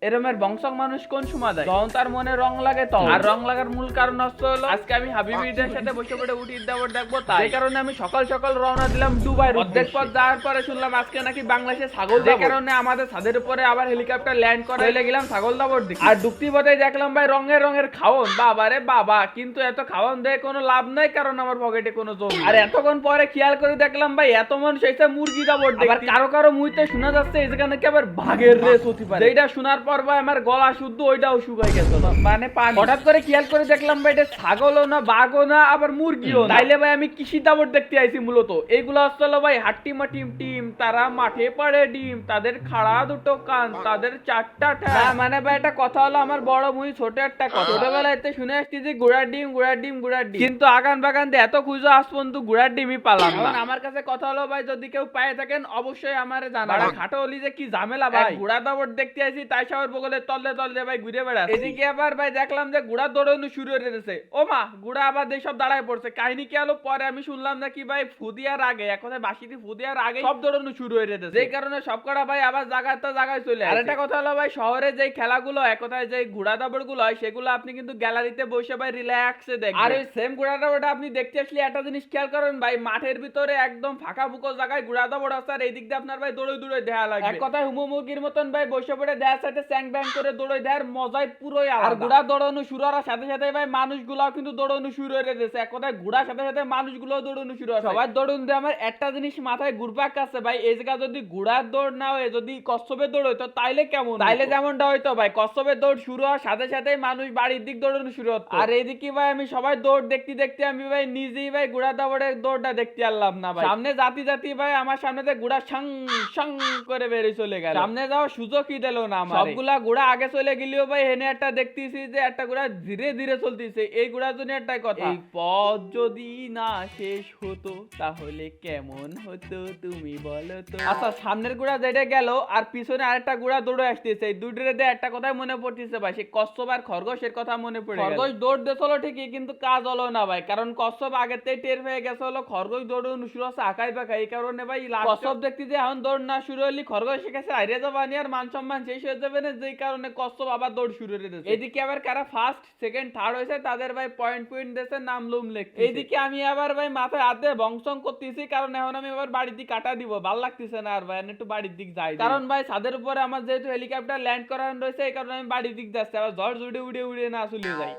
এরমের বংশক মানুষ কোন সময় দেয় যখন তার মনে রং লাগে তখন। আর রং লাগার মূল কারণ হলো আজকে আমি হাবিবিদের সাথে বসে পড়ে উঠির দাবর দেখবো, তাই এই কারণে আমি সকাল সকাল রওনা দিলাম দুবাই। অর্ধেক পথ যাওয়ার পরে শুনলাম আজকে নাকি বাংলাদেশে ছাগল, যে কারণে আমাদের ছাদের উপরে আবার হেলিকপ্টার ল্যান্ড করে চলে গেলাম ছাগল দাবর দিকে। আর ডুক্তি পথে দেখলাম ভাই রঙের রঙের খাওন, বাবা রে বাবা, কিন্তু এত খাওন দেয় কোনো লাভ নাই, কারণ আমার পকেটে কোনো জমি। আর এতক্ষণ পরে খেয়াল করে দেখলাম ভাই এত মানুষ এসে মুরগি দাবর দেখতে। আবার কারো কারো মুইতে শোনা যাচ্ছে এই জায়গা নাকি আবার বাঘের রেস হতে পারে, যেটা শোনার পর ভাই আমার গলা শুদ্ধ ওইটাও শুকাই গেছে, মানে পানি। হঠাৎ করে খেয়াল করে দেখলাম ভাই এটা ছাগলও না, বাঘও না, আবার মুরগিও না। তাইলে ভাই আমি কৃষি দাবর দেখতে আইছি মূলত। এইগুলো হচ্ছে ভাই হাট্টিমা টিম টিম, তারা মাঠে পাড়ে ডিম, তাদের খাড়া দুটো কান, তাদের চারটা ঠ্যাং। মানে ভাই একটা কথা হলো আমার বড় মুই ছোট একটা কথা, ছোটবেলাতে শুনে আসছি যে ঘোড়ার ডিম ঘোড়ার ডিম ঘোড়ার ডিম, কিন্তু আগান বাগান দিয়ে এত খুঁজো আজ পর্যন্ত ঘোড়ার ডিমই পালাম না। আমার কাছে কথা হলো ভাই যদি কেউ পায়ে থাকেন অবশ্যই আমারে জানাবেন। খাটো হলি যে কি ঝামেলা ভাই, ঘোড়া দাবর দেখতে আইছি তাই সবার বগলে তললে তললে ভাই ঘুরে বেড়াচ্ছে। এদিকে আবার ভাই দেখলাম যে ঘোড়া দৌড়ানো শুরু হয়ে গেছে। ও মা, ঘোড়া আবার সব দাঁড়ায় পড়ছে। কাহিনী কি হলো পরে আমি শুনলাম নাকি ভাই ফুদিয়ার আগে, এক কথায় বাসিতে ফুদিয়ার আগে সব দৌড়ানো শুরু হয়ে গেছে, যেই কারণে সবকটা ভাই আবার জায়গায় চলে আসে। আর একটা কথা হলো ভাই শহরে যে খেলাগুলো এক কথায় যে ঘোড়া দাবড় গুলো হয় সেগুলো আপনি কিন্তু গ্যালারিতে বসে ভাই রিল্যাক্সে দেখবেন। আর ওই সেম ঘোড়া দাবড়টা আপনি দেখতে আসলে একটা জিনিস খেয়াল করেন ভাই, মাঠের ভিতরে একদম ফাঁকা ফুকো জায়গায় ঘোড়া দাবড় আছে, আর এই দিক দিয়ে আপনার ভাই দৌড়ে দৌড়ে দেখা লাগবে। এক কথায় হুমো মুরগির মতন ভাই বসে পড়ে দেয়ার সাথে চ্যাং ব্যাং করে দৌড়ে দেয়ার মজাই পুরোই আলাদা। আর ঘোড়া দৌড়ানো শুরু হওয়ার সাথে সাথে ভাই মানুষগুলোও কিন্তু দৌড়ানো শুরু হয়ে গেছে। এক কথায় ঘোড়ার সাথে সাথে মানুষগুলো দৌড়ানো শুরু হয়। সবাই দৌড়ুন দিয়ে আমার একটা জিনিস মাথায় ঘুরপাক কাছে ভাই, এই জায়গা যদি ঘোড়ার দৌড় না হয়ে যদি কচ্ছপের দৌড় হইতো তাইলে কেমন, তাইলে যেমনটা হইতো ভাই কচ্ছপের দৌড় শুরু হওয়ার সাথে সাথে মানুষ বাড়ির দিক দৌড়ানো শুরু হতো। আর এইদিকে ভাই আমি সবাই দৌড় দেখতে দেখতে আমি ভাই নিজেই ভাই ঘোড়া দাবড়ের দৌড়টা দেখতে পারলাম না ভাই। সামনে জাতি জাতি ভাই আমার সামনে থেকে ঘোড়া সাং সাং করে বেরিয়ে চলে গেল, সামনে যাওয়ার সুযোগই দিল না আমার। সবগুলা ঘোড়া আগে চলে গেলেও ভাই হেনে একটা দেখতেছি যে একটা ঘোড়া ধীরে ধীরে চলতেছে। এই ঘোড়ার জন্য একটাই কথা, এই পথ যদি না শেষ হতো তাহলে কেমন হতো তুমি বলো তো। আচ্ছা সামনের ঘোড়া যেটা গেল আর পিছনে আরেকটা ঘোড়া দৌড়ে আসতেছে, এই দুটোরে দিয়ে একটা কথাই মনে পড়তেছে ভাই, সেই কচ্ছপ আর খরগোশের কথা মনে পড়ে। খরগোশ দৌড় দিয়েছিল ঠিকই কিন্তু কাজ হলো না ভাই, কারণ কচ্ছপ আগেতেই টের হয়ে গেছে হলো খরগোশ দৌড়ানো শুরু হচ্ছে আঁকাই বাঁকা। এই কারণে ভাই কচ্ছপ দেখতে যে এখন দৌড় না শুরু হলি খরগোশ কাছে হারিয়ে যাবানি আর মান সম্মান শেষ হয়ে যাবে না, যেই কারণে কচ্ছপ আবার দৌড় শুরু হয়ে গেছে। এদিকে আবার কারা ফার্স্ট সেকেন্ড থার্ড হয়েছে তাদের ভাই পয়েন্ট দিয়েছে, নাম লুম লেখছে। এইদিকে আমি আবার ভাই মাথায় হাতে বংশং করতেছি, কারণ এখন আমি আবার বাড়ির দিক কাটা দিব, ভাল লাগতেছে না আর ভাই একটু বাড়ির দিক যাই, কারণ ভাই ছাদের উপরে আমার যেহেতু হেলিকপ্টার ল্যান্ড করানো রয়েছে এই কারণে আমি বাড়ির দিক যাচ্ছি, আবার ঝড় উড়ে উড়ে উড়ে না চলে যাই।